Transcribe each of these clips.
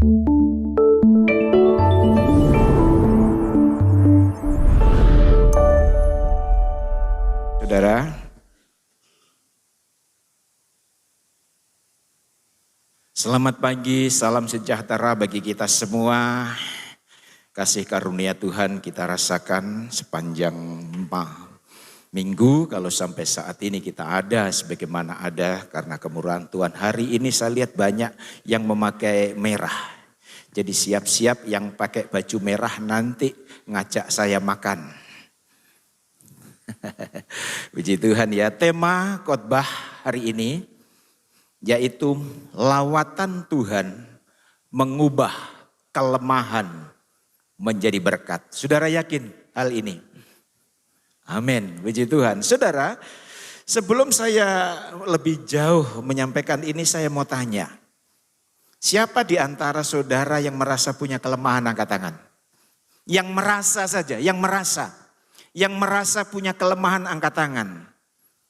Saudara, selamat pagi, salam sejahtera bagi kita semua. Kasih karunia Tuhan kita rasakan sepanjang minggu. Kalau sampai saat ini kita ada sebagaimana ada karena kemurahan Tuhan. Hari ini saya lihat banyak yang memakai merah. Jadi siap-siap yang pakai baju merah nanti ngajak saya makan. Puji Tuhan ya, tema khotbah hari ini yaitu lawatan Tuhan mengubah kelemahan menjadi berkat. Saudara yakin hal ini? Amin, puji Tuhan. Saudara, sebelum saya lebih jauh menyampaikan ini saya mau tanya. Siapa di antara saudara yang merasa punya kelemahan, angkat tangan? Yang merasa saja, yang merasa punya kelemahan, angkat tangan.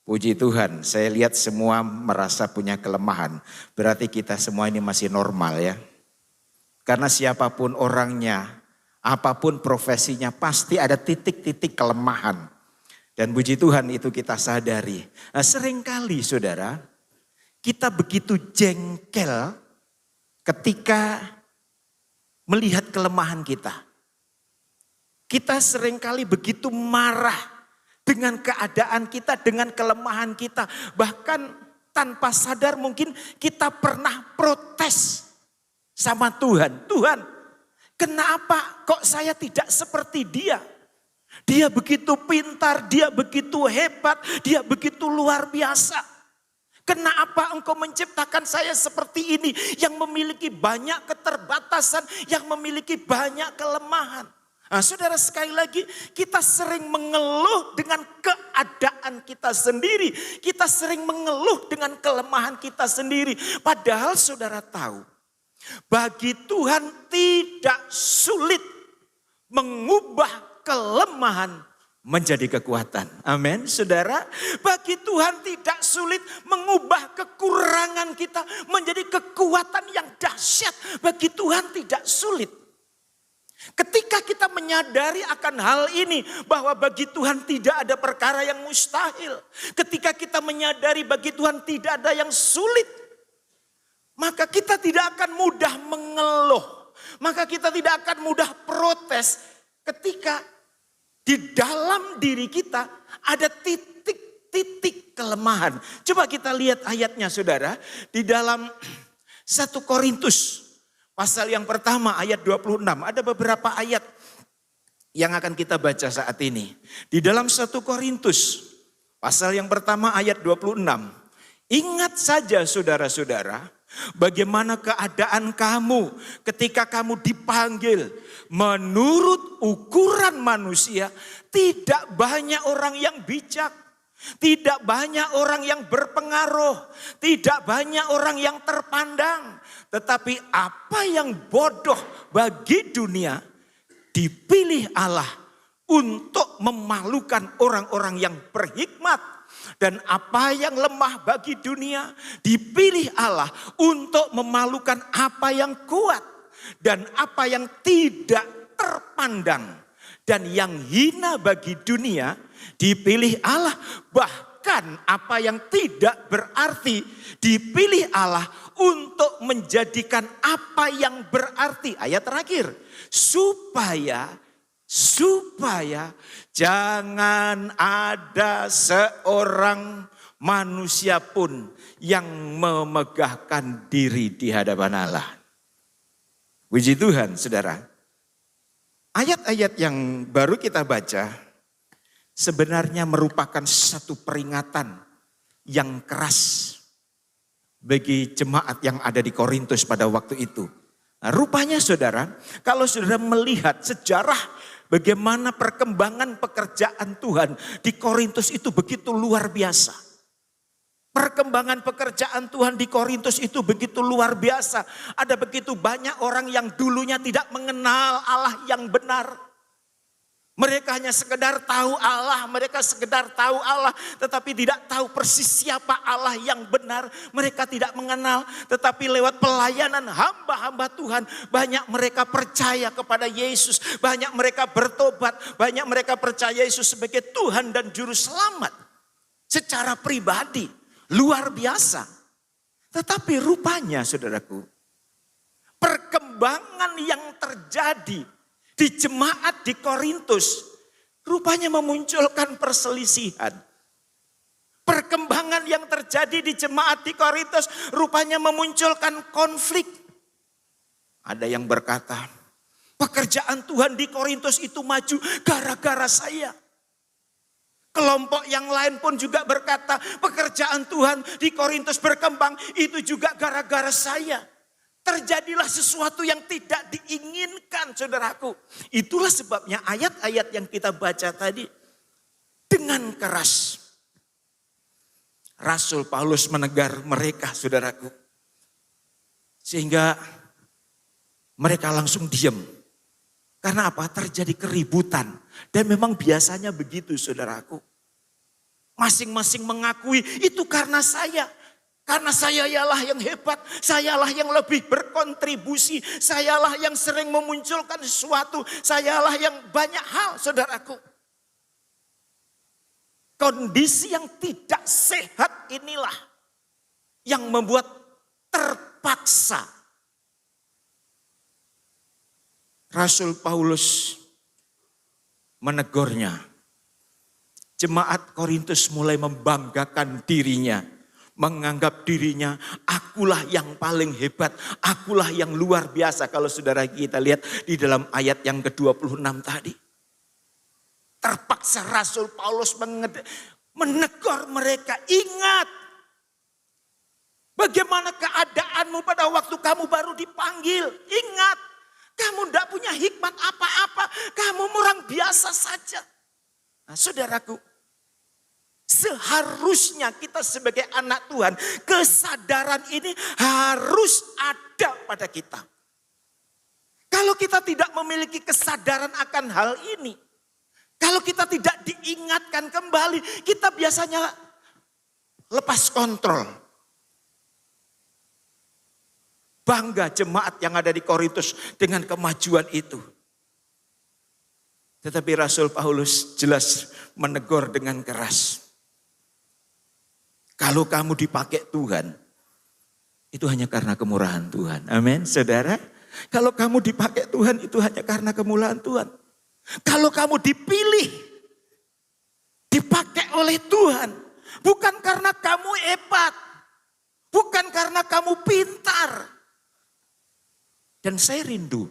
Puji Tuhan, saya lihat semua merasa punya kelemahan. Berarti kita semua ini masih normal ya. Karena siapapun orangnya, apapun profesinya pasti ada titik-titik kelemahan. Dan puji Tuhan itu kita sadari. Nah, seringkali saudara, kita begitu jengkel ketika melihat kelemahan kita. Kita seringkali begitu marah dengan keadaan kita, dengan kelemahan kita. Bahkan tanpa sadar mungkin kita pernah protes sama Tuhan. Tuhan, kenapa kok saya tidak seperti dia? Dia begitu pintar, dia begitu hebat, dia begitu luar biasa. Kenapa engkau menciptakan saya seperti ini yang memiliki banyak keterbatasan, yang memiliki banyak kelemahan? Nah, saudara, sekali lagi kita sering mengeluh dengan keadaan kita sendiri. Kita sering mengeluh dengan kelemahan kita sendiri. Padahal saudara tahu, bagi Tuhan tidak sulit mengubah kelemahan menjadi kekuatan. Amin, saudara. Bagi Tuhan tidak sulit mengubah kekurangan kita menjadi kekuatan yang dahsyat. Bagi Tuhan tidak sulit. Ketika kita menyadari akan hal ini, bahwa bagi Tuhan tidak ada perkara yang mustahil. Ketika kita menyadari bagi Tuhan tidak ada yang sulit, maka kita tidak akan mudah mengeluh. Maka kita tidak akan mudah protes ketika di dalam diri kita ada titik-titik kelemahan. Coba kita lihat ayatnya saudara. Di dalam 1 Korintus. Pasal yang pertama ayat 26, ada beberapa ayat yang akan kita baca saat ini. Di dalam 1 Korintus, pasal yang pertama ayat 26. Ingat saja saudara-saudara, bagaimana keadaan kamu ketika kamu dipanggil. Menurut ukuran manusia, tidak banyak orang yang bijak. Tidak banyak orang yang berpengaruh, tidak banyak orang yang terpandang. Tetapi apa yang bodoh bagi dunia dipilih Allah untuk memalukan orang-orang yang berhikmat. Dan apa yang lemah bagi dunia dipilih Allah untuk memalukan apa yang kuat. Dan apa yang tidak terpandang dan yang hina bagi dunia dipilih Allah. Bahkan apa yang tidak berarti dipilih Allah untuk menjadikan apa yang berarti. Ayat terakhir. Supaya jangan ada seorang manusia pun yang memegahkan diri di hadapan Allah. Puji Tuhan saudara. Ayat-ayat yang baru kita baca sebenarnya merupakan satu peringatan yang keras bagi jemaat yang ada di Korintus pada waktu itu. Nah, rupanya saudara, kalau saudara melihat sejarah bagaimana perkembangan pekerjaan Tuhan di Korintus itu begitu luar biasa. Perkembangan pekerjaan Tuhan di Korintus itu begitu luar biasa. Ada begitu banyak orang yang dulunya tidak mengenal Allah yang benar. Mereka hanya sekedar tahu Allah, tetapi tidak tahu persis siapa Allah yang benar. Mereka tidak mengenal, tetapi lewat pelayanan hamba-hamba Tuhan, banyak mereka percaya kepada Yesus, banyak mereka bertobat, banyak mereka percaya Yesus sebagai Tuhan dan Juru Selamat. Secara pribadi, luar biasa. Tetapi rupanya saudaraku, perkembangan yang terjadi di jemaat di Korintus rupanya memunculkan perselisihan. Perkembangan yang terjadi di jemaat di Korintus rupanya memunculkan konflik. Ada yang berkata, pekerjaan Tuhan di Korintus itu maju gara-gara saya. Kelompok yang lain pun juga berkata, pekerjaan Tuhan di Korintus berkembang itu juga gara-gara saya. Terjadilah sesuatu yang tidak diinginkan, saudaraku. Itulah sebabnya ayat-ayat yang kita baca tadi dengan keras Rasul Paulus menegar mereka, saudaraku. Sehingga mereka langsung diam. Karena apa? Terjadi keributan. Dan memang biasanya begitu, saudaraku. Masing-masing mengakui itu karena saya. Karena saya ialah yang hebat, sayalah yang lebih berkontribusi, sayalah yang sering memunculkan sesuatu, sayalah yang banyak hal, saudaraku. Kondisi yang tidak sehat inilah yang membuat terpaksa Rasul Paulus menegurnya. Jemaat Korintus mulai membanggakan dirinya. Menganggap dirinya, akulah yang paling hebat, akulah yang luar biasa. Kalau saudara kita lihat di dalam ayat yang ke-26 tadi. Terpaksa Rasul Paulus menegur mereka, ingat bagaimana keadaanmu pada waktu kamu baru dipanggil. Ingat, kamu tidak punya hikmat apa-apa, kamu orang biasa saja. Nah, saudaraku, seharusnya kita sebagai anak Tuhan, kesadaran ini harus ada pada kita. Kalau kita tidak memiliki kesadaran akan hal ini, kalau kita tidak diingatkan kembali, kita biasanya lepas kontrol. Bangga jemaat yang ada di Korintus dengan kemajuan itu. Tetapi Rasul Paulus jelas menegur dengan keras. Kalau kamu dipakai Tuhan, itu hanya karena kemurahan Tuhan. Amin, saudara. Kalau kamu dipakai Tuhan, itu hanya karena kemurahan Tuhan. Kalau kamu dipilih, dipakai oleh Tuhan, bukan karena kamu hebat, bukan karena kamu pintar. Dan saya rindu,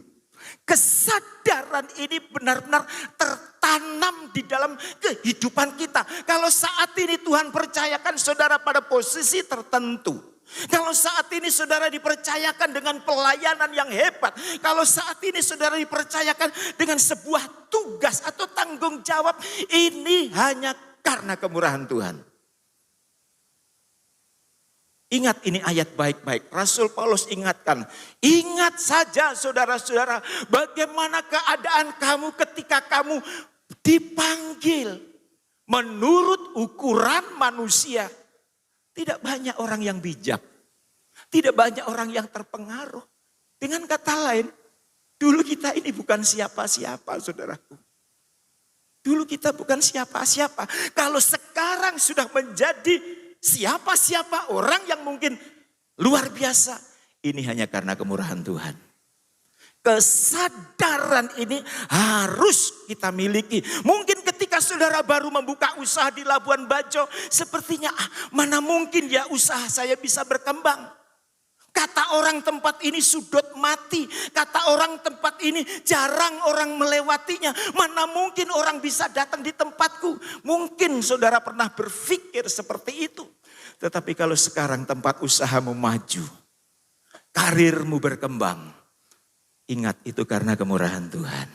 kesadaran ini benar-benar tertanam di dalam kehidupan kita. Kalau saat ini Tuhan percayakan saudara pada posisi tertentu. Kalau saat ini saudara dipercayakan dengan pelayanan yang hebat. Kalau saat ini saudara dipercayakan dengan sebuah tugas atau tanggung jawab. Ini hanya karena kemurahan Tuhan. Ingat ini ayat baik-baik. Rasul Paulus ingatkan. Ingat saja saudara-saudara. Bagaimana keadaan kamu ketika kamu dipanggil. Menurut ukuran manusia. Tidak banyak orang yang bijak. Tidak banyak orang yang terpengaruh. Dengan kata lain. Dulu kita ini bukan siapa-siapa saudaraku. Dulu kita bukan siapa-siapa. Kalau sekarang sudah menjadi siapa-siapa orang yang mungkin luar biasa. Ini hanya karena kemurahan Tuhan. Kesadaran ini harus kita miliki. Mungkin ketika saudara baru membuka usaha di Labuan Bajo. Sepertinya mana mungkin ya usaha saya bisa berkembang. Kata orang tempat ini sudut mati. Kata orang tempat ini jarang orang melewatinya. Mana mungkin orang bisa datang di tempatku. Mungkin saudara pernah berpikir seperti itu. Tetapi kalau sekarang tempat usahamu maju. Karirmu berkembang. Ingat itu karena kemurahan Tuhan.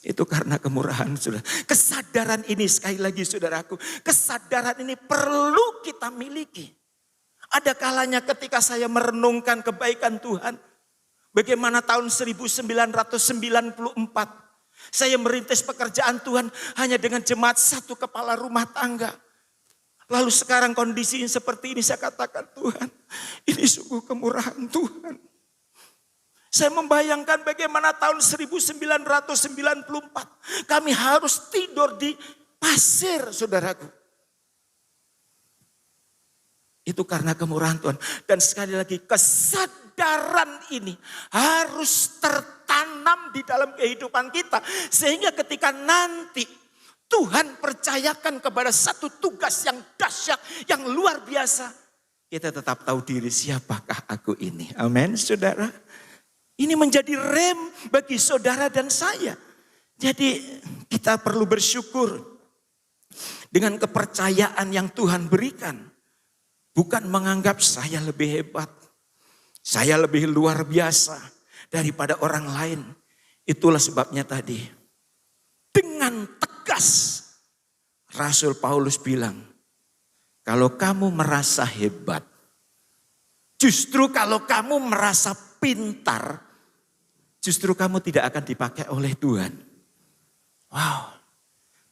Itu karena kemurahan saudara. Kesadaran ini sekali lagi saudaraku. Kesadaran ini perlu kita miliki. Ada kalanya ketika saya merenungkan kebaikan Tuhan. Bagaimana tahun 1994 Saya merintis pekerjaan Tuhan hanya dengan jemaat satu kepala rumah tangga. Lalu sekarang kondisinya seperti ini, saya katakan Tuhan, ini sungguh kemurahan Tuhan. Saya membayangkan bagaimana tahun 1994 kami harus tidur di pasir, saudaraku. Itu karena kemurahan Tuhan. Dan sekali lagi kesadaran ini harus tertanam di dalam kehidupan kita. Sehingga ketika nanti Tuhan percayakan kepada satu tugas yang dahsyat, yang luar biasa. Kita tetap tahu diri, siapakah aku ini. Amin, saudara. Ini menjadi rem bagi saudara dan saya. Jadi kita perlu bersyukur dengan kepercayaan yang Tuhan berikan. Bukan menganggap saya lebih hebat, saya lebih luar biasa daripada orang lain. Itulah sebabnya tadi dengan tegas Rasul Paulus bilang, kalau kamu merasa hebat, justru kalau kamu merasa pintar, justru kamu tidak akan dipakai oleh Tuhan. Wow,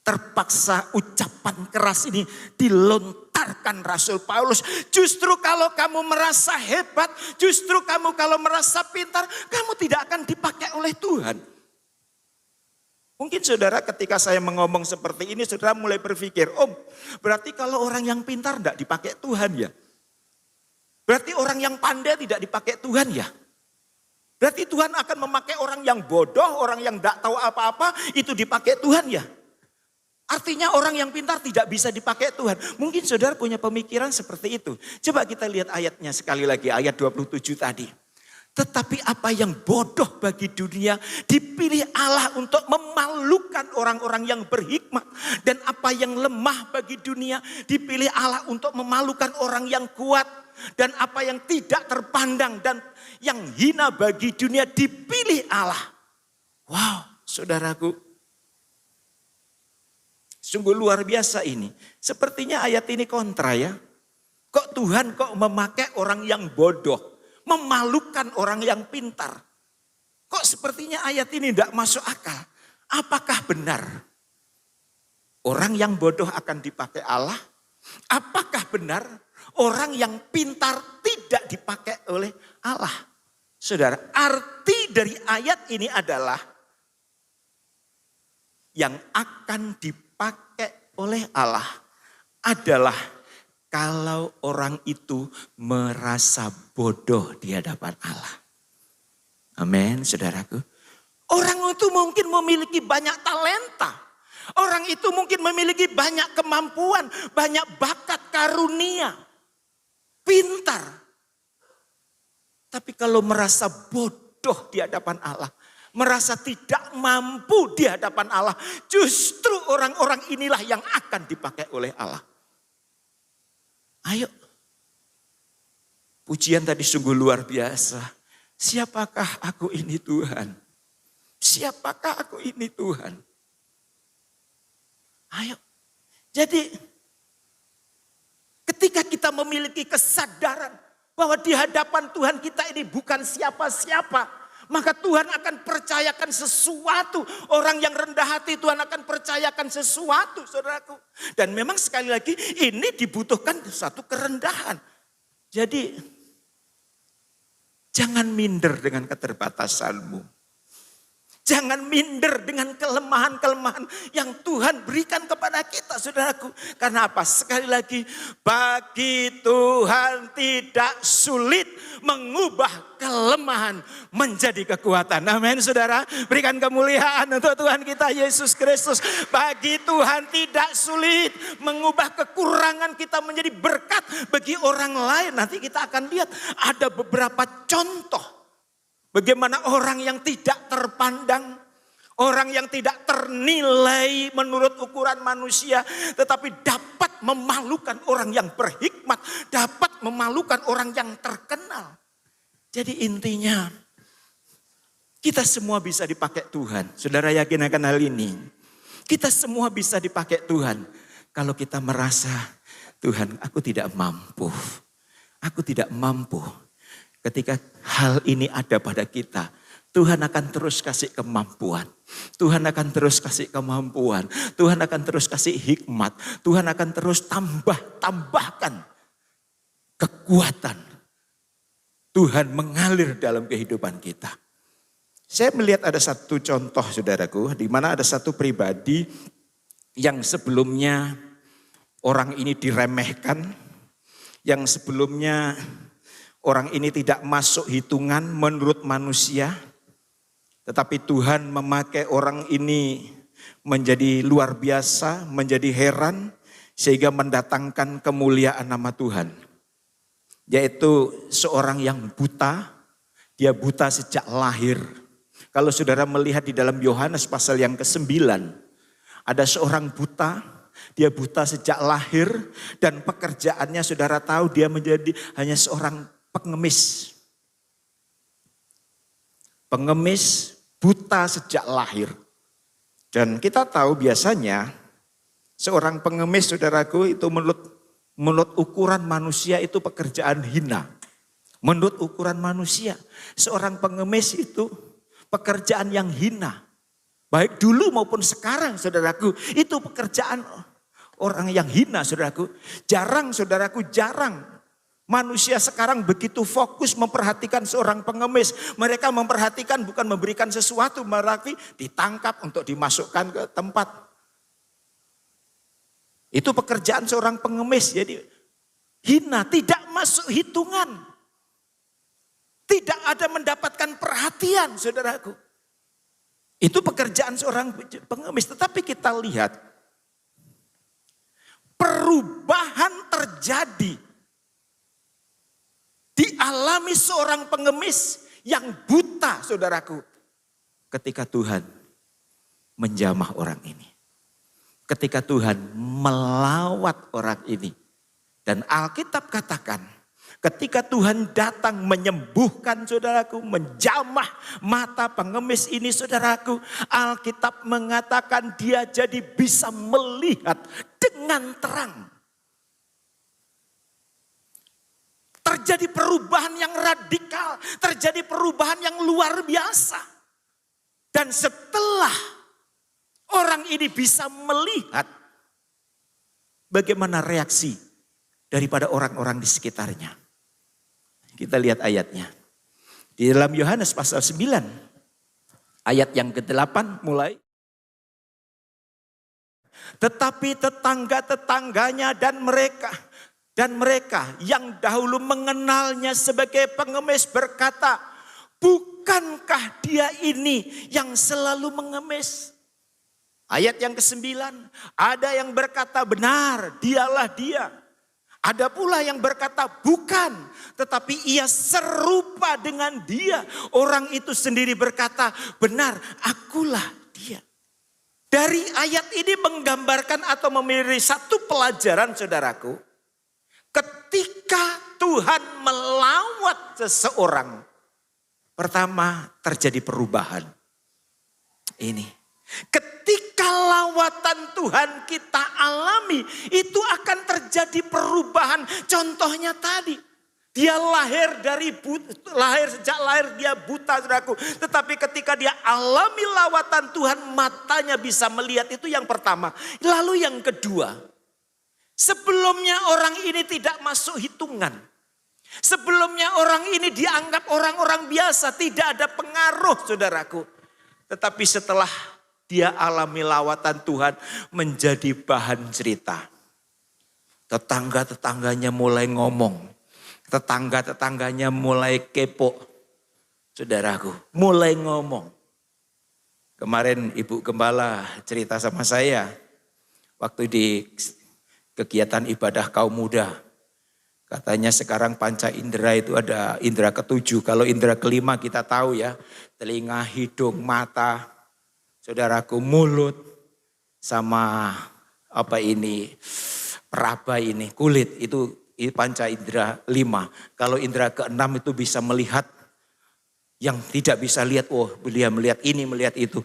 terpaksa ucapan keras ini dilontarkan Rasul Paulus. Justru kalau kamu merasa hebat, justru kamu kalau merasa pintar, kamu tidak akan dipakai oleh Tuhan. Mungkin saudara ketika saya mengomong seperti ini, saudara mulai berpikir, oh berarti kalau orang yang pintar tidak dipakai Tuhan ya? Berarti orang yang pandai tidak dipakai Tuhan ya? Berarti Tuhan akan memakai orang yang bodoh, orang yang tidak tahu apa-apa, itu dipakai Tuhan ya? Artinya orang yang pintar tidak bisa dipakai Tuhan. Mungkin saudara punya pemikiran seperti itu. Coba kita lihat ayatnya sekali lagi, ayat 27 tadi. Tetapi apa yang bodoh bagi dunia dipilih Allah untuk memalukan orang-orang yang berhikmat. Dan apa yang lemah bagi dunia dipilih Allah untuk memalukan orang yang kuat. Dan apa yang tidak terpandang dan yang hina bagi dunia dipilih Allah. Wow, saudaraku. Sungguh luar biasa ini. Sepertinya ayat ini kontra ya. Kok Tuhan kok memakai orang yang bodoh? Memalukan orang yang pintar. Kok sepertinya ayat ini tidak masuk akal? Apakah benar orang yang bodoh akan dipakai Allah? Apakah benar orang yang pintar tidak dipakai oleh Allah? Saudara, arti dari ayat ini adalah yang akan dipakai oleh Allah adalah kalau orang itu merasa bodoh di hadapan Allah. Amin, saudaraku. Orang itu mungkin memiliki banyak talenta. Orang itu mungkin memiliki banyak kemampuan, banyak bakat karunia. Pintar. Tapi kalau merasa bodoh di hadapan Allah, merasa tidak mampu di hadapan Allah, justru orang-orang inilah yang akan dipakai oleh Allah. Ayo, pujian tadi sungguh luar biasa. Siapakah aku ini Tuhan? Siapakah aku ini Tuhan? Ayo, jadi ketika kita memiliki kesadaran bahwa di hadapan Tuhan kita ini bukan siapa-siapa, maka Tuhan akan percayakan sesuatu. Orang yang rendah hati Tuhan akan percayakan sesuatu, saudaraku. Dan memang sekali lagi ini dibutuhkan satu kerendahan. Jadi jangan minder dengan keterbatasanmu. Jangan minder dengan kelemahan-kelemahan yang Tuhan berikan kepada kita, saudaraku. Karena apa? Sekali lagi, bagi Tuhan tidak sulit mengubah kelemahan menjadi kekuatan. Amin, saudara. Berikan kemuliaan untuk Tuhan kita Yesus Kristus. Bagi Tuhan tidak sulit mengubah kekurangan kita menjadi berkat bagi orang lain. Nanti kita akan lihat ada beberapa contoh. Bagaimana orang yang tidak terpandang, orang yang tidak ternilai menurut ukuran manusia, tetapi dapat memalukan orang yang berhikmat, dapat memalukan orang yang terkenal. Jadi intinya, kita semua bisa dipakai Tuhan. Saudara yakin akan hal ini? Kita semua bisa dipakai Tuhan. Kalau kita merasa, Tuhan aku tidak mampu, aku tidak mampu. Ketika hal ini ada pada kita, Tuhan akan terus kasih kemampuan. Tuhan akan terus kasih kemampuan. Tuhan akan terus kasih hikmat. Tuhan akan terus tambahkan kekuatan. Tuhan mengalir dalam kehidupan kita. Saya melihat ada satu contoh saudaraku, di mana ada satu pribadi yang sebelumnya orang ini diremehkan, yang sebelumnya orang ini tidak masuk hitungan menurut manusia, tetapi Tuhan memakai orang ini menjadi luar biasa, menjadi heran, sehingga mendatangkan kemuliaan nama Tuhan. Yaitu seorang yang buta, dia buta sejak lahir. Kalau saudara melihat di dalam Yohanes pasal yang ke-9, ada seorang buta, dia buta sejak lahir dan pekerjaannya saudara tahu dia menjadi hanya seorang pengemis. Pengemis buta sejak lahir. Dan kita tahu biasanya seorang pengemis saudaraku itu menurut ukuran manusia itu pekerjaan hina. Menurut ukuran manusia seorang pengemis itu pekerjaan yang hina. Baik dulu maupun sekarang saudaraku, itu pekerjaan orang yang hina saudaraku. Jarang manusia sekarang begitu fokus memperhatikan seorang pengemis. Mereka memperhatikan bukan memberikan sesuatu, berarti ditangkap untuk dimasukkan ke tempat. Itu pekerjaan seorang pengemis, jadi hina, tidak masuk hitungan. Tidak ada mendapatkan perhatian saudaraku. Itu pekerjaan seorang pengemis. Tetapi kita lihat perubahan terjadi. Dialami seorang pengemis yang buta saudaraku. Ketika Tuhan menjamah orang ini. Ketika Tuhan melawat orang ini. Dan Alkitab katakan, ketika Tuhan datang menyembuhkan saudaraku, menjamah mata pengemis ini saudaraku, Alkitab mengatakan dia jadi bisa melihat dengan terang. Terjadi perubahan yang radikal, terjadi perubahan yang luar biasa. Dan setelah orang ini bisa melihat, bagaimana reaksi daripada orang-orang di sekitarnya. Kita lihat ayatnya. Di dalam Yohanes pasal 9. Ayat yang ke-8 mulai. Tetapi tetangga-tetangganya dan mereka yang dahulu mengenalnya sebagai pengemis berkata, bukankah dia ini yang selalu mengemis? Ayat yang ke-9, ada yang berkata benar, dialah dia. Ada pula yang berkata bukan, tetapi ia serupa dengan dia. Orang itu sendiri berkata, benar, akulah dia. Dari ayat ini menggambarkan atau memiliki satu pelajaran saudaraku. Ketika Tuhan melawat seseorang, pertama terjadi perubahan. Ini. Ketika lawatan Tuhan kita alami, itu akan terjadi perubahan. Contohnya tadi, dia sejak lahir dia buta saudaraku. Tetapi ketika dia alami lawatan Tuhan, matanya bisa melihat, itu yang pertama. Lalu yang kedua, sebelumnya orang ini tidak masuk hitungan. Sebelumnya orang ini dianggap orang-orang biasa, tidak ada pengaruh saudaraku. Tetapi setelah dia alami lawatan Tuhan, menjadi bahan cerita. Tetangga-tetangganya mulai ngomong. Tetangga-tetangganya mulai kepo. Saudaraku, mulai ngomong. Kemarin Ibu Gembala cerita sama saya. Waktu di kegiatan ibadah kaum muda. Katanya sekarang panca indera itu ada indera ke-7. Kalau indera ke-5 kita tahu ya. Telinga, hidung, mata. Saudaraku, mulut sama peraba ini, kulit itu panca indera 5. Kalau indera ke-6 itu bisa melihat yang tidak bisa lihat, dia melihat ini, melihat itu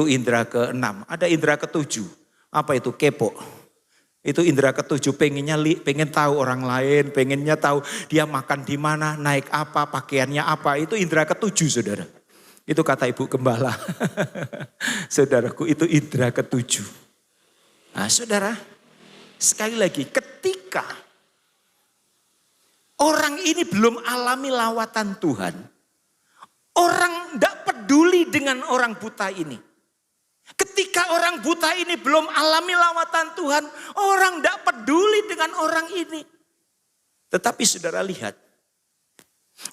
indera ke-6. Ada indera ke-7, apa itu? Kepo. Itu indera ke-7, pengen tahu orang lain, pengennya tahu dia makan di mana, naik apa, pakaiannya apa, itu indera ke-7 saudara. Itu kata Ibu Gembala. Saudaraku, itu indera ketujuh. Nah saudara, sekali lagi ketika orang ini belum alami lawatan Tuhan. Orang tidak peduli dengan orang buta ini. Ketika orang buta ini belum alami lawatan Tuhan, orang tidak peduli dengan orang ini. Tetapi saudara lihat,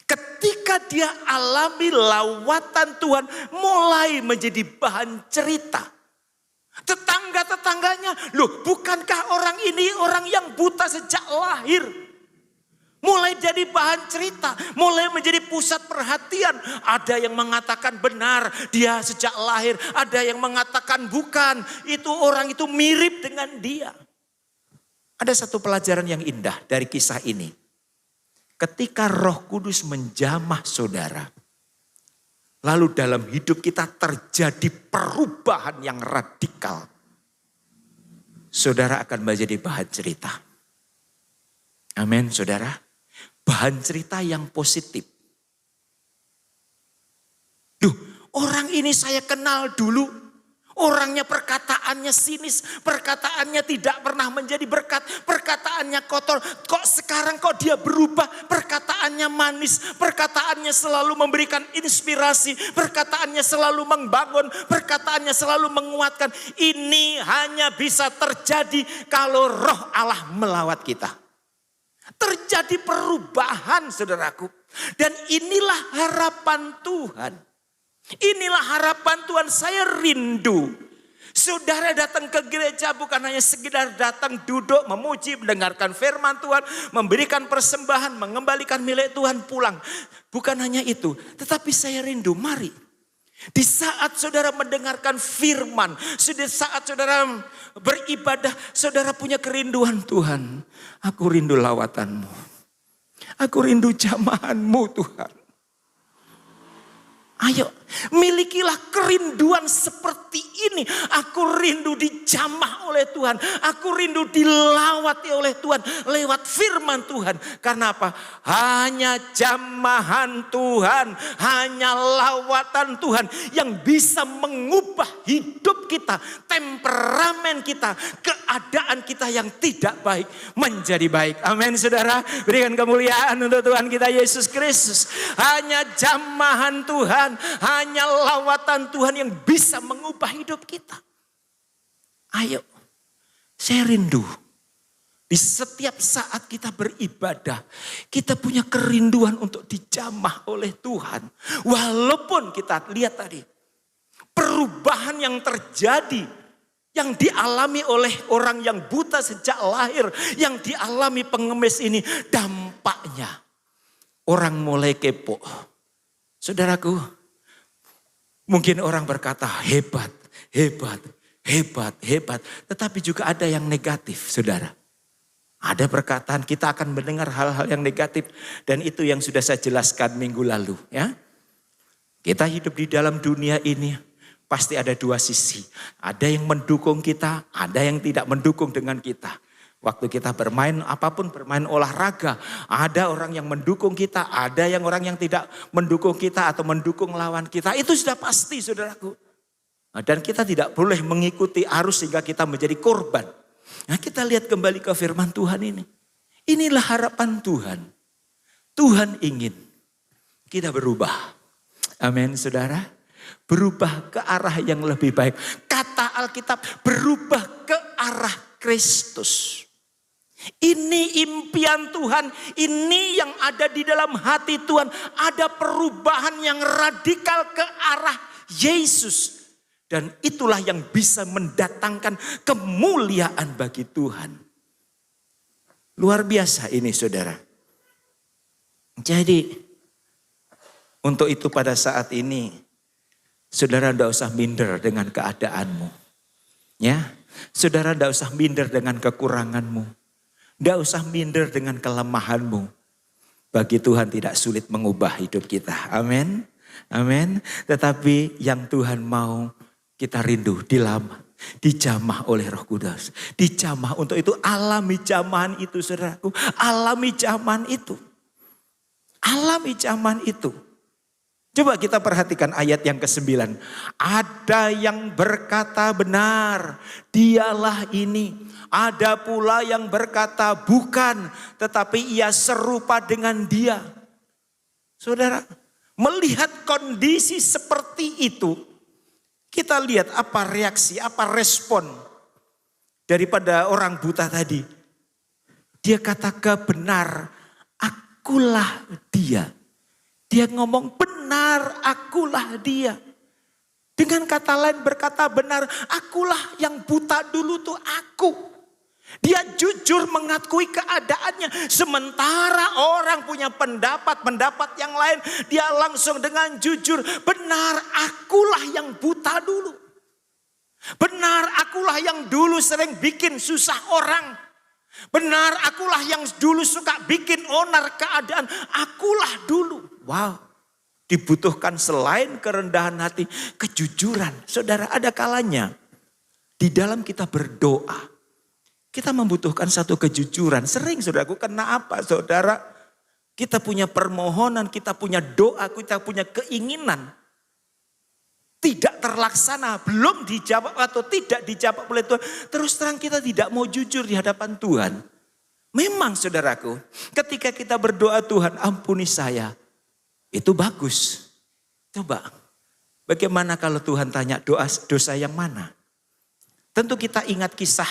ketika dia alami lawatan Tuhan, mulai menjadi bahan cerita. Tetangga-tetangganya, loh bukankah orang ini orang yang buta sejak lahir? Mulai jadi bahan cerita, mulai menjadi pusat perhatian. Ada yang mengatakan benar, dia sejak lahir. Ada yang mengatakan bukan, itu orang itu mirip dengan dia. Ada satu pelajaran yang indah dari kisah ini. Ketika Roh Kudus menjamah saudara, lalu dalam hidup kita terjadi perubahan yang radikal, saudara akan menjadi bahan cerita. Amin saudara. Bahan cerita yang positif. Duh, orang ini saya kenal dulu. Orangnya perkataannya sinis, perkataannya tidak pernah menjadi berkat, perkataannya kotor. Kok sekarang kok dia berubah, perkataannya manis, perkataannya selalu memberikan inspirasi, perkataannya selalu membangun, perkataannya selalu menguatkan. Ini hanya bisa terjadi kalau Roh Allah melawat kita. Terjadi perubahan saudaraku. Dan inilah harapan Tuhan. Inilah harapan Tuhan, saya rindu. Saudara datang ke gereja bukan hanya sekedar datang duduk, memuji, mendengarkan firman Tuhan, memberikan persembahan, mengembalikan milik Tuhan pulang. Bukan hanya itu, tetapi saya rindu, mari. Di saat saudara mendengarkan firman, di saat saudara beribadah, saudara punya kerinduan Tuhan. Aku rindu lawatanmu. Aku rindu jamahanmu Tuhan. Ayo, milikilah kerinduan seperti ini. Aku rindu dijamah oleh Tuhan. Aku rindu dilawati oleh Tuhan lewat firman Tuhan. Karena apa? Hanya jamahan Tuhan, hanya lawatan Tuhan yang bisa mengubah hidup kita, temperamen kita, keadaan kita yang tidak baik menjadi baik. Amin saudara. Berikan kemuliaan untuk Tuhan kita Yesus Kristus. Hanya jamahan Tuhan, hanya lawatan Tuhan yang bisa mengubah hidup kita. Ayo, saya rindu. Di setiap saat kita beribadah, kita punya kerinduan untuk dijamah oleh Tuhan. Walaupun kita lihat tadi, perubahan yang terjadi, yang dialami oleh orang yang buta sejak lahir, yang dialami pengemis ini, dampaknya orang mulai kepo. Saudaraku, mungkin orang berkata hebat, hebat, hebat, hebat. Tetapi juga ada yang negatif, saudara. Ada perkataan, kita akan mendengar hal-hal yang negatif. Dan itu yang sudah saya jelaskan minggu lalu. Ya, kita hidup di dalam dunia ini, pasti ada dua sisi. Ada yang mendukung kita, ada yang tidak mendukung dengan kita. Waktu kita bermain apapun, bermain olahraga, ada orang yang mendukung kita, ada yang orang yang tidak mendukung kita atau mendukung lawan kita. Itu sudah pasti saudaraku. Dan kita tidak boleh mengikuti arus sehingga kita menjadi korban. Nah kita lihat kembali ke firman Tuhan ini. Inilah harapan Tuhan. Tuhan ingin kita berubah. Amin saudara. Berubah ke arah yang lebih baik. Kata Alkitab berubah ke arah Kristus. Ini impian Tuhan, ini yang ada di dalam hati Tuhan. Ada perubahan yang radikal ke arah Yesus. Dan itulah yang bisa mendatangkan kemuliaan bagi Tuhan. Luar biasa ini saudara. Jadi untuk itu pada saat ini saudara tidak usah minder dengan keadaanmu. Ya, saudara tidak usah minder dengan kekuranganmu. Tidak usah minder dengan kelemahanmu. Bagi Tuhan tidak sulit mengubah hidup kita. Amin. Amin. Tetapi yang Tuhan mau kita rindu dijamah oleh Roh Kudus. Dijamah untuk itu, alami jamahan itu saudaraku. Alami jamahan itu. Alami jamahan itu. Coba kita perhatikan ayat yang ke-9. Ada yang berkata benar, dialah ini. Ada pula yang berkata bukan, tetapi ia serupa dengan dia. Saudara, melihat kondisi seperti itu, kita lihat apa reaksi, apa respon daripada orang buta tadi. Dia katakan benar, akulah dia. Dia ngomong benar, akulah dia. Dengan kata lain berkata benar, akulah yang buta dulu tuh aku. Dia jujur mengakui keadaannya. Sementara orang punya pendapat yang lain, dia langsung dengan jujur, benar, akulah yang buta dulu. Benar, akulah yang dulu sering bikin susah orang. Benar, akulah yang dulu suka bikin onar keadaan. Akulah dulu. Wow, dibutuhkan selain kerendahan hati, kejujuran. Saudara, ada kalanya di dalam kita berdoa, kita membutuhkan satu kejujuran. Sering saudaraku, kena apa saudara? Kita punya permohonan, kita punya doa, kita punya keinginan. Tidak terlaksana, belum dijawab atau tidak dijawab oleh Tuhan. Terus terang kita tidak mau jujur di hadapan Tuhan. Memang saudaraku, ketika kita berdoa Tuhan ampuni saya. Itu bagus. Coba, bagaimana kalau Tuhan tanya dosa yang mana? Tentu kita ingat kisah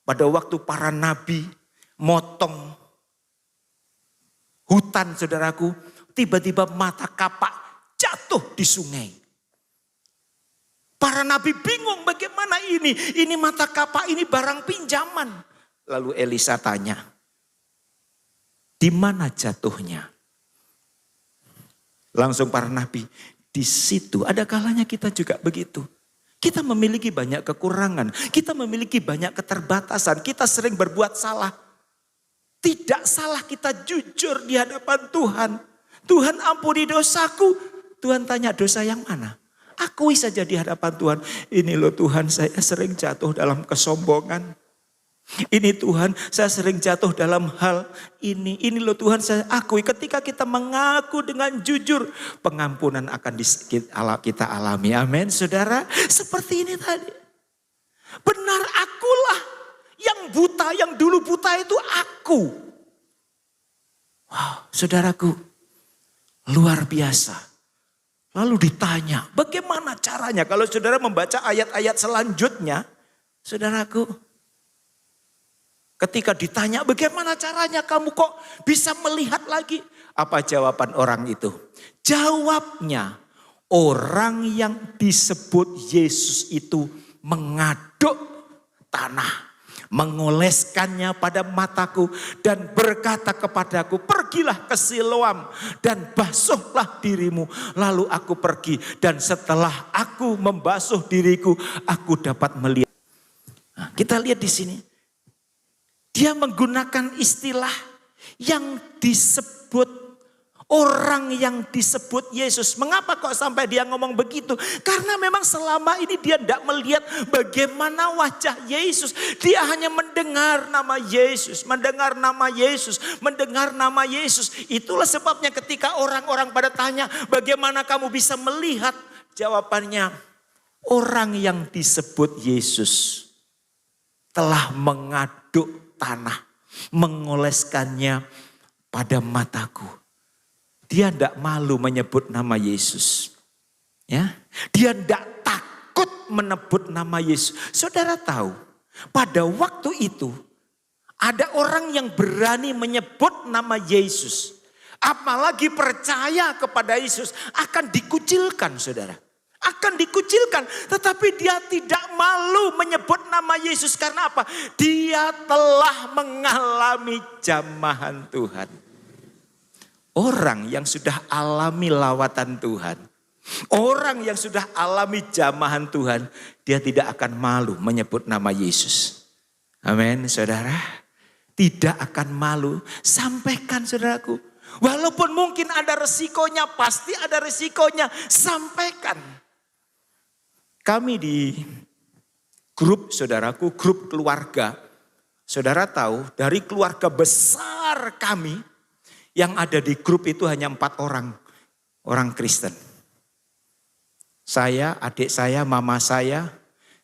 pada waktu para nabi motong hutan saudaraku. Tiba-tiba mata kapak jatuh di sungai. Para nabi bingung bagaimana ini. Ini mata kapak, ini barang pinjaman. Lalu Elisa tanya, di mana jatuhnya? Langsung para nabi, di situ. Ada kalanya kita juga begitu. Kita memiliki banyak kekurangan. Kita memiliki banyak keterbatasan. Kita sering berbuat salah. Tidak salah kita jujur di hadapan Tuhan. Tuhan ampuni dosaku. Tuhan tanya dosa yang mana? Akui saja di hadapan Tuhan. Ini loh Tuhan, saya sering jatuh dalam kesombongan. Ini Tuhan, saya sering jatuh dalam hal ini. Ini loh Tuhan, saya akui. Ketika kita mengaku dengan jujur, pengampunan akan kita alami. Amin, saudara. Seperti ini tadi. Benar, akulah yang buta, yang dulu buta itu aku. Wow, saudaraku, luar biasa. Lalu ditanya, bagaimana caranya? Kalau saudara membaca ayat-ayat selanjutnya, saudaraku, ketika ditanya bagaimana caranya kamu kok bisa melihat lagi? Apa jawaban orang itu? Jawabnya, orang yang disebut Yesus itu mengaduk tanah. Mengoleskannya pada mataku dan berkata kepadaku, pergilah ke Siloam dan basuhlah dirimu. Lalu aku pergi dan setelah aku membasuh diriku, aku dapat melihat. Nah, kita lihat di sini. Dia menggunakan istilah yang disebut orang yang disebut Yesus. Mengapa kok sampai dia ngomong begitu? Karena memang selama ini dia tidak melihat bagaimana wajah Yesus. Dia hanya mendengar nama Yesus, mendengar nama Yesus, mendengar nama Yesus. Itulah sebabnya ketika orang-orang pada tanya, bagaimana kamu bisa melihat? Jawabannya, orang yang disebut Yesus telah mengaduk tanah, mengoleskannya pada mataku. Dia tidak malu menyebut nama Yesus. Ya, dia tidak takut menyebut nama Yesus. Saudara tahu, pada waktu itu ada orang yang berani menyebut nama Yesus. Apalagi percaya kepada Yesus akan dikucilkan, saudara. Akan dikucilkan, tetapi dia tidak malu menyebut nama Yesus. Karena apa? Dia telah mengalami jamahan Tuhan. Orang yang sudah alami lawatan Tuhan, orang yang sudah alami jamahan Tuhan, dia tidak akan malu menyebut nama Yesus. Amin, saudara. Tidak akan malu. Sampaikan, saudaraku. Walaupun mungkin ada resikonya, pasti ada resikonya. Sampaikan. Kami di grup, saudaraku, grup keluarga. Saudara tahu, dari keluarga besar kami, yang ada di grup itu hanya 4 orang. orang Kristen. Saya, adik saya, mama saya,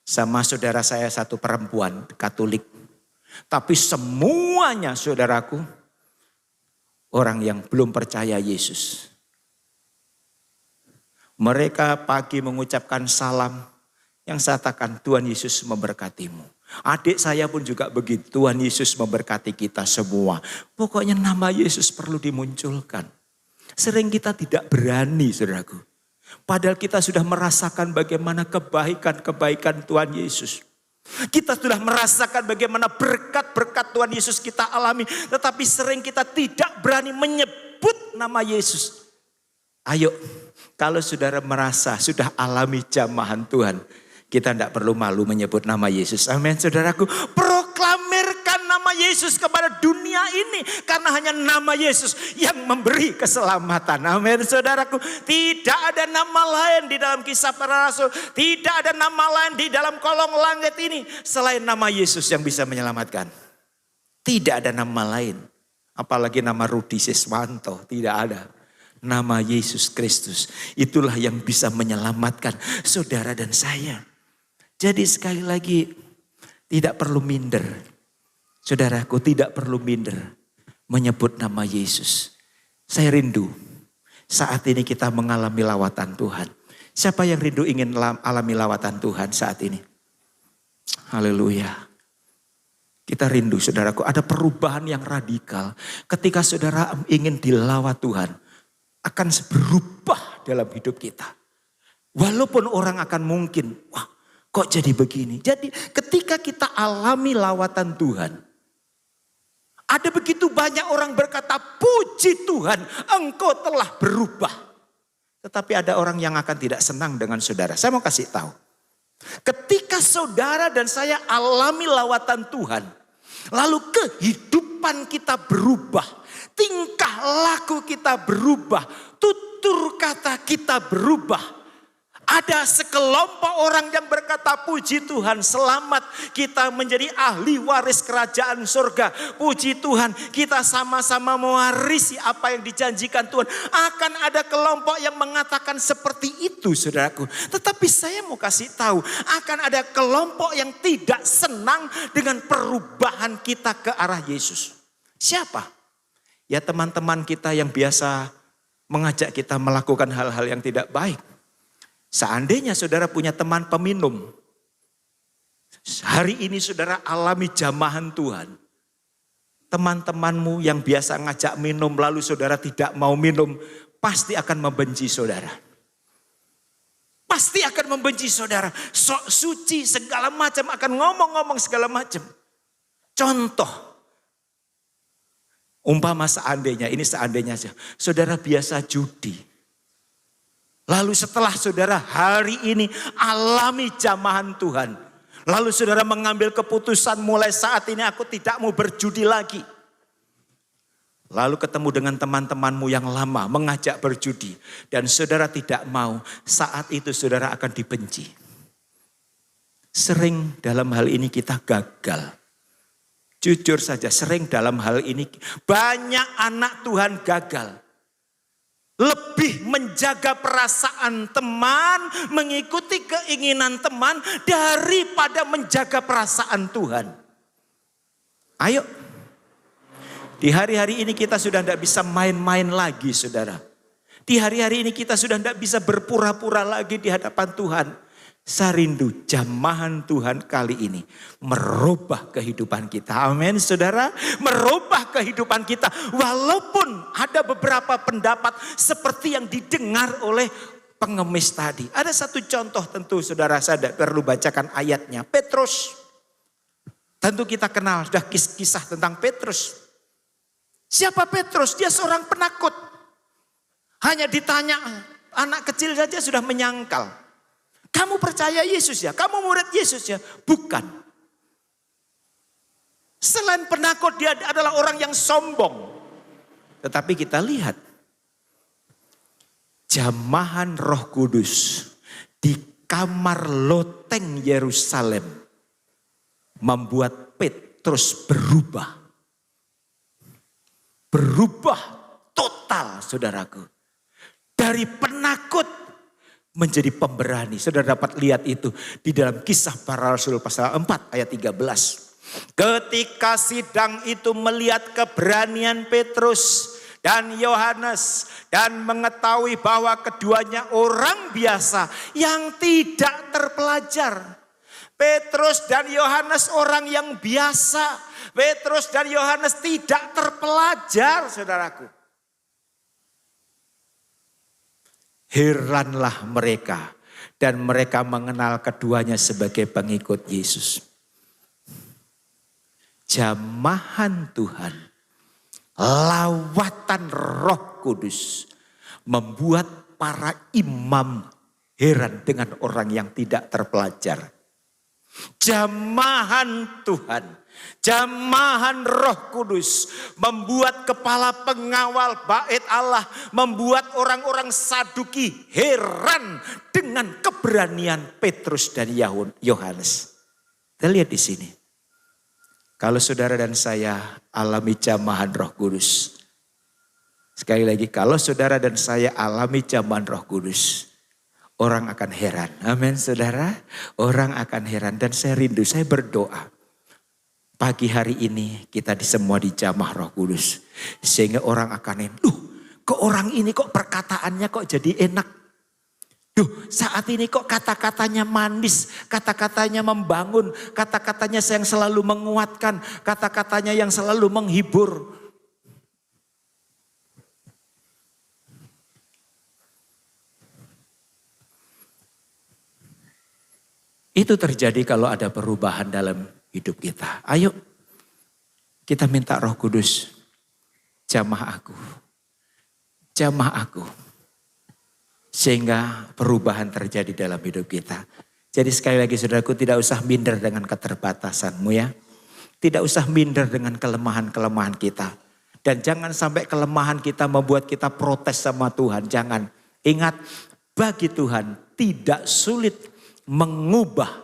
sama saudara saya satu perempuan Katolik. Tapi semuanya saudaraku, orang yang belum percaya Yesus. Mereka pagi mengucapkan salam, yang saya katakan Tuhan Yesus memberkatimu. Adik saya pun juga begitu, Tuhan Yesus memberkati kita semua. Pokoknya nama Yesus perlu dimunculkan. Sering kita tidak berani saudaraku. Padahal kita sudah merasakan bagaimana kebaikan-kebaikan Tuhan Yesus. Kita sudah merasakan bagaimana berkat-berkat Tuhan Yesus kita alami. Tetapi sering kita tidak berani menyebut nama Yesus. Ayo, kalau saudara merasa sudah alami jamahan Tuhan, kita tidak perlu malu menyebut nama Yesus. Amin saudaraku. Proklamirkan nama Yesus kepada dunia ini. Karena hanya nama Yesus yang memberi keselamatan. Amin saudaraku. Tidak ada nama lain di dalam Kisah Para Rasul. Tidak ada nama lain di dalam kolong langit ini. Selain nama Yesus yang bisa menyelamatkan. Tidak ada nama lain. Apalagi nama Rudi Siswanto. Tidak ada. Nama Yesus Kristus. Itulah yang bisa menyelamatkan saudara dan saya. Jadi sekali lagi tidak perlu minder. Saudaraku tidak perlu minder menyebut nama Yesus. Saya rindu saat ini kita mengalami lawatan Tuhan. Siapa yang rindu ingin alami lawatan Tuhan saat ini? Haleluya. Kita rindu saudaraku, ada perubahan yang radikal. Ketika saudara ingin dilawat Tuhan, akan berubah dalam hidup kita. Walaupun orang akan mungkin, wah kok jadi begini. Jadi ketika kita alami lawatan Tuhan, ada begitu banyak orang berkata, puji Tuhan engkau telah berubah. Tetapi ada orang yang akan tidak senang dengan saudara. Saya mau kasih tahu. Ketika saudara dan saya alami lawatan Tuhan, lalu kehidupan kita berubah, tingkah laku kita berubah, tutur kata kita berubah. Ada sekelompok orang yang berkata, puji Tuhan selamat kita menjadi ahli waris kerajaan surga. Puji Tuhan kita sama-sama mewarisi apa yang dijanjikan Tuhan. Akan ada kelompok yang mengatakan seperti itu saudaraku. Tetapi saya mau kasih tahu, akan ada kelompok yang tidak senang dengan perubahan kita ke arah Yesus. Siapa? Ya teman-teman kita yang biasa mengajak kita melakukan hal-hal yang tidak baik. Seandainya saudara punya teman peminum, hari ini saudara alami jamahan Tuhan. Teman-temanmu yang biasa ngajak minum lalu saudara tidak mau minum, pasti akan membenci saudara. Pasti akan membenci saudara. Sok suci segala macam, akan ngomong-ngomong segala macam. Contoh, umpama seandainya, ini seandainya saja, saudara biasa judi. Lalu setelah saudara hari ini alami jamahan Tuhan. Lalu saudara mengambil keputusan mulai saat ini aku tidak mau berjudi lagi. Lalu ketemu dengan teman-temanmu yang lama mengajak berjudi. Dan saudara tidak mau, saat itu saudara akan dibenci. Sering dalam hal ini kita gagal. Jujur saja sering dalam hal ini banyak anak Tuhan gagal. Lebih menjaga perasaan teman, mengikuti keinginan teman daripada menjaga perasaan Tuhan. Ayo. Di hari-hari ini kita sudah tidak bisa main-main lagi saudara. Di hari-hari ini kita sudah tidak bisa berpura-pura lagi di hadapan Tuhan. Saya rindu jamahan Tuhan kali ini merubah kehidupan kita. Amin saudara. Merubah kehidupan kita. Walaupun ada beberapa pendapat seperti yang didengar oleh pengemis tadi. Ada satu contoh tentu saudara, saya tidak perlu bacakan ayatnya. Petrus. Tentu kita kenal sudah kisah tentang Petrus. Siapa Petrus? Dia seorang penakut. Hanya ditanya anak kecil saja sudah menyangkal. Kamu percaya Yesus ya? Kamu murid Yesus ya? Bukan. Selain penakut, dia adalah orang yang sombong. Tetapi kita lihat. Jamahan Roh Kudus di kamar loteng Yerusalem membuat Petrus berubah. Berubah total saudaraku. Dari penakut menjadi pemberani. Saudara dapat lihat itu di dalam Kisah Para Rasul pasal 4 ayat 13. Ketika sidang itu melihat keberanian Petrus dan Yohanes dan mengetahui bahwa keduanya orang biasa yang tidak terpelajar. Petrus dan Yohanes orang yang biasa. Petrus dan Yohanes tidak terpelajar, saudaraku. Heranlah mereka dan mereka mengenal keduanya sebagai pengikut Yesus. Jamahan Tuhan, lawatan Roh Kudus membuat para imam heran dengan orang yang tidak terpelajar. Jamahan Tuhan, jamahan Roh Kudus membuat kepala pengawal bait Allah, membuat orang-orang Saduki heran dengan keberanian Petrus dan Yohanes. Kita lihat di sini. Kalau saudara dan saya alami jamahan Roh Kudus. Sekali lagi, kalau saudara dan saya alami jamahan Roh Kudus, orang akan heran. Amin saudara. Orang akan heran dan saya rindu, saya berdoa. Pagi hari ini kita semua dijamah Roh Kudus. Sehingga orang akan kok orang ini kok perkataannya kok jadi enak. Saat ini kok kata-katanya manis, kata-katanya membangun, kata-katanya yang selalu menguatkan, kata-katanya yang selalu menghibur. Itu terjadi kalau ada perubahan dalam hidup kita. Ayo kita minta Roh Kudus, jamah aku. Jamah aku. Sehingga perubahan terjadi dalam hidup kita. Jadi sekali lagi saudaraku, tidak usah minder dengan keterbatasanmu ya. Tidak usah minder dengan kelemahan-kelemahan kita. Dan jangan sampai kelemahan kita membuat kita protes sama Tuhan. Jangan. Ingat, bagi Tuhan tidak sulit mengubah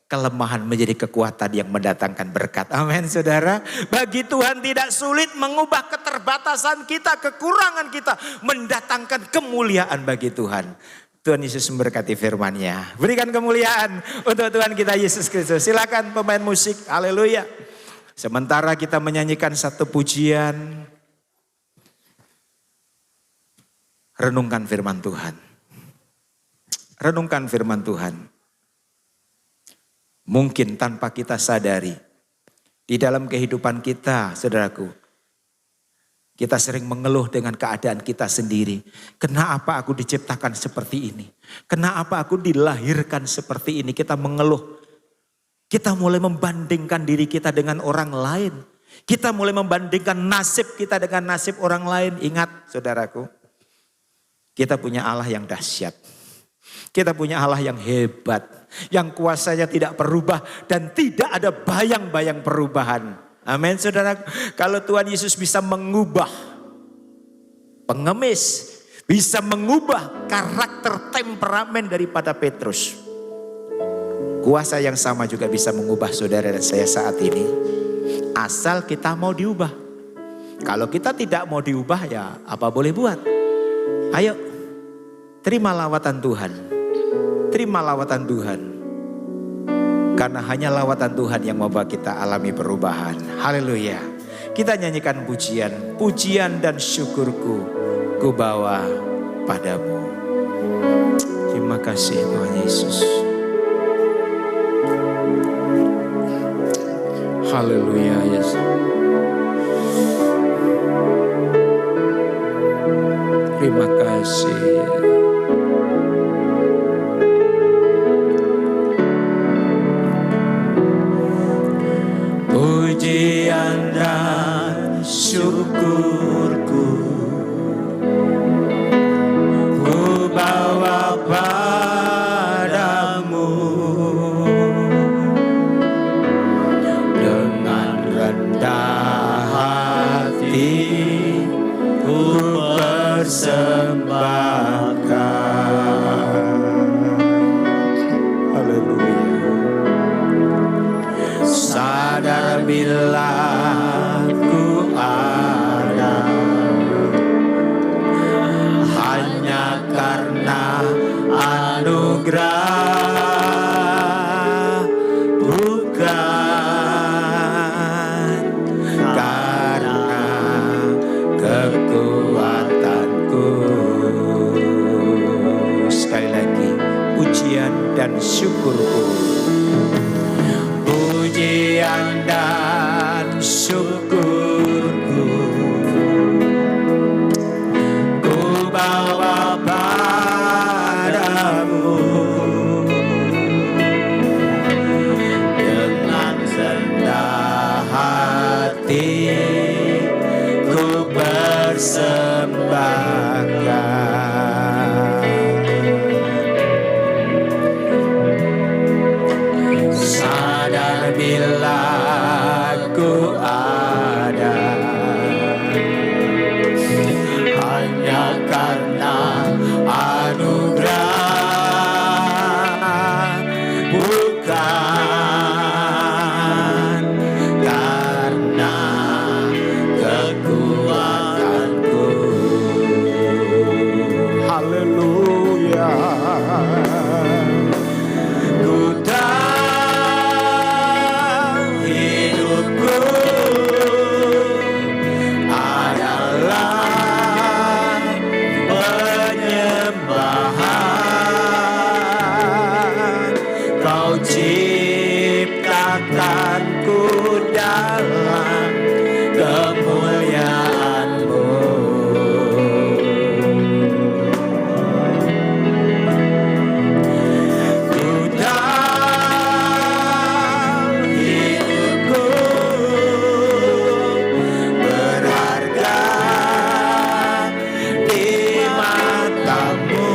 kelemahan menjadi kekuatan yang mendatangkan berkat. Amin saudara. Bagi Tuhan tidak sulit mengubah keterbatasan kita, kekurangan kita, mendatangkan kemuliaan bagi Tuhan. Tuhan Yesus memberkati firman-Nya. Berikan kemuliaan untuk Tuhan kita Yesus Kristus. Silakan pemain musik. Haleluya. Sementara kita menyanyikan satu pujian, renungkan firman Tuhan. Renungkan firman Tuhan. Mungkin tanpa kita sadari, di dalam kehidupan kita, saudaraku, kita sering mengeluh dengan keadaan kita sendiri. Kenapa aku diciptakan seperti ini? Kenapa aku dilahirkan seperti ini? Kita mengeluh. Kita mulai membandingkan diri kita dengan orang lain. Kita mulai membandingkan nasib kita dengan nasib orang lain. Ingat, saudaraku, kita punya Allah yang dahsyat. Kita punya Allah yang hebat, yang kuasanya tidak berubah dan tidak ada bayang-bayang perubahan. Amin saudara. Kalau Tuhan Yesus bisa mengubah pengemis, bisa mengubah karakter temperamen daripada Petrus, kuasa yang sama juga bisa mengubah saudara dan saya saat ini. Asal kita mau diubah. Kalau kita tidak mau diubah ya apa boleh buat. Ayo terima lawatan Tuhan. Terima lawatan Tuhan. Karena hanya lawatan Tuhan yang membawa kita alami perubahan. Haleluya. Kita nyanyikan pujian. Pujian dan syukurku ku bawa padamu. Terima kasih Tuhan Yesus. Haleluya Yesus. Terima kasih. Pujian dan syukurku ku bawa padamu dengan rendah hati ku persembahkan. Sadar bila ku ada bukan karena kekuatanku. Sekali lagi, pujian dan syukurku, pujian dan syukurku ku bawa padamu. Dengan rendah hati ku persembahkan. Sadar bila ku ada hanya karena anugerah, bukan karena kekuatanku. Haleluya. Ku tahu hidupku adalah penyembahan. Kau ciptakanku dalam kemuliaan-Mu. Ku tahu hidupku berharga di mata-Mu.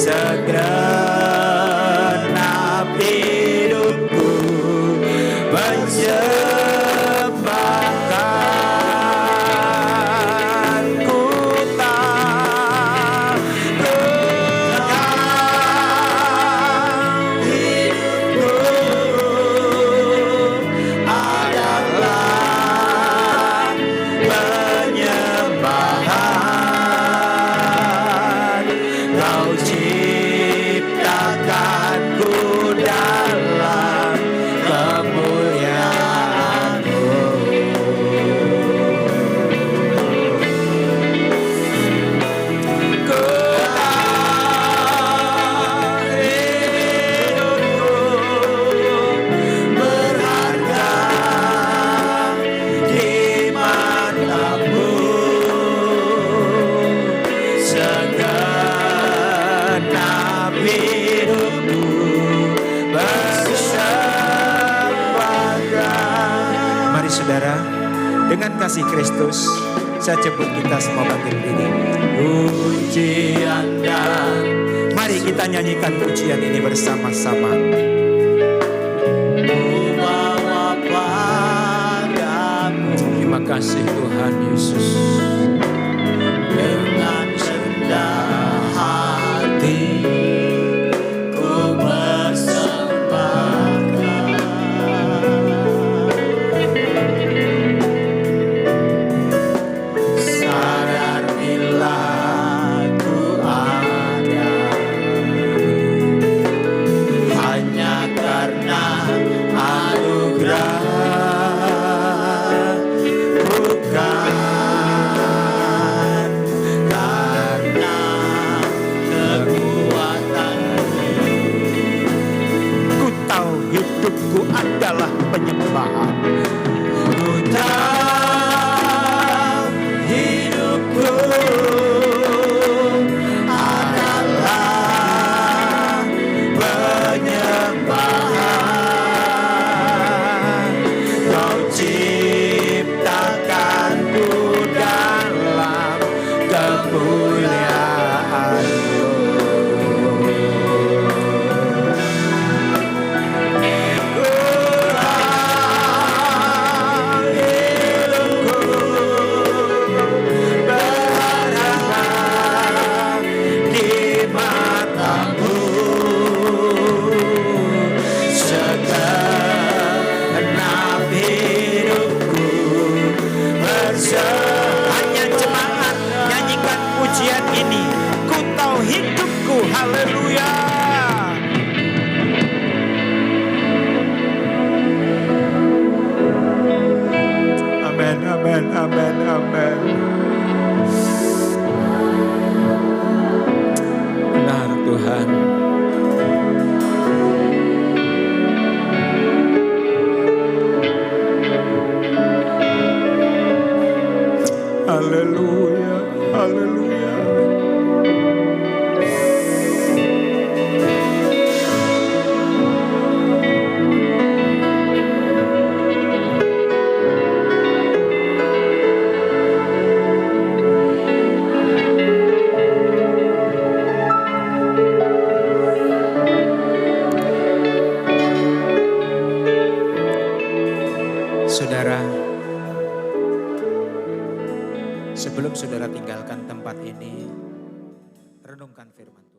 Segenap hidupku persembahkan. Ku tahu hidupku adalah penyembahan. Kau ciptakanku dalam kemuliaan-Mu. Ku tahu hidupku berharga di mata-Mu. Segenap hidupku persembahkan. Mari saudara, dengan kasih Kristus, saya jemput kita semua bangkit berdiri. Pujian dan mari kita nyanyikan pujian ini bersama-sama. Ku bawa padamu. Terima kasih Tuhan Yesus. Dengan rendah hati ku persembahkan. Sadar bila ku ada hanya karena anugerah, bukan hidupku. Haleluya. Amin, amin, amin, amin. Benar Tuhan. Haleluya, haleluya. Saudara, sebelum saudara tinggalkan tempat ini, renungkan firman Tuhan.